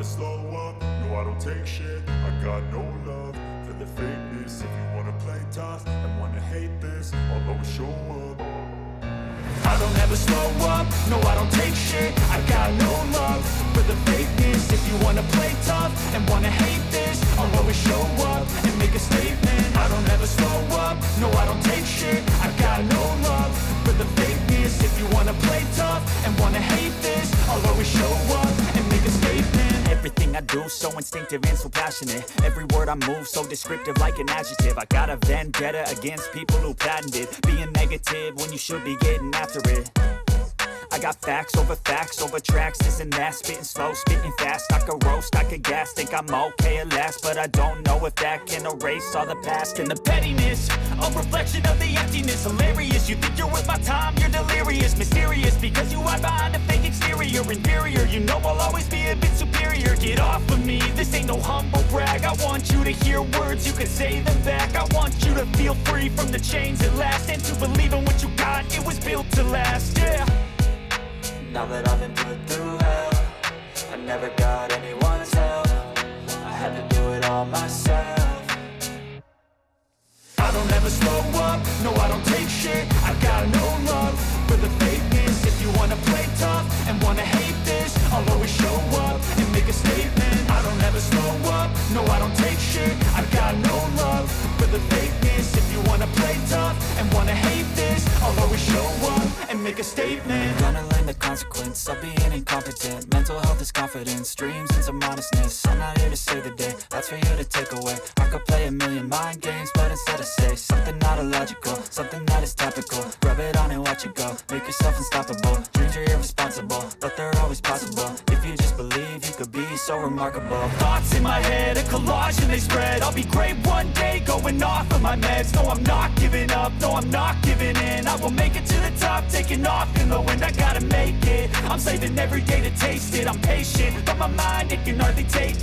slow up, no I don't take shit. I got no love for the fakeness. If you wanna play tough and wanna hate this, I'll always show up. I don't ever slow up, no I don't take shit. I got no love for the fakeness. If you wanna play tough and wanna hate this, I'll always show up and make a statement. I don't ever slow up, no I don't take shit. I got no love for the fakeness. If you wanna play tough and wanna hate this, I'll always show up and make a statement. Everything I do so instinctive and so passionate. Every word I move so descriptive like an adjective. I got a vendetta against people who patented being negative when you should be getting after it. I got facts over tracks, this and that. Spitting slow, spitting fast. I could roast, I could gas. Think I'm okay at last, but I don't know if that can erase all the past. And the pettiness, a reflection of the emptiness. Hilarious, you think you're worth my time, you're delirious. Mysterious, because you hide behind a fake exterior. Inferior, you know I'll always be a bit superior. Get off of me, this ain't no humble brag. I want you to hear words, you can say them back. I want you to feel free from the chains at last, and to believe in what you got, it was built to last, yeah. Now that I've been put through hell, I never got anyone's help. I had to do it all myself. I don't ever slow up, no I don't take shit. I got no love for the fakeness. If you wanna play tough and wanna hate this, I'll always show up and make a statement. I don't ever slow up, no I don't take shit. I got no love for the fakeness. If you wanna play tough and wanna hate this, I'll always show up and make a statement. Gonna learn the consequence of being incompetent. Mental health is confidence, dreams and some honestness. I'm not here to save the day, that's for you to take away. I could play a million mind games, but instead I say something not illogical, something that is topical. Rub it on and watch it go, make yourself unstoppable. Dreams are irresponsible, but they're always possible. If you just believe, you could be so remarkable. Thoughts in my head, a collage and they spread. I'll be great one day, going off of my meds. No, I'm not giving up, no, I'm not giving in. I will make it to the top, taking off in the wind. I gotta make it, I'm saving every day to taste it. I'm patient, but my mind, it can hardly take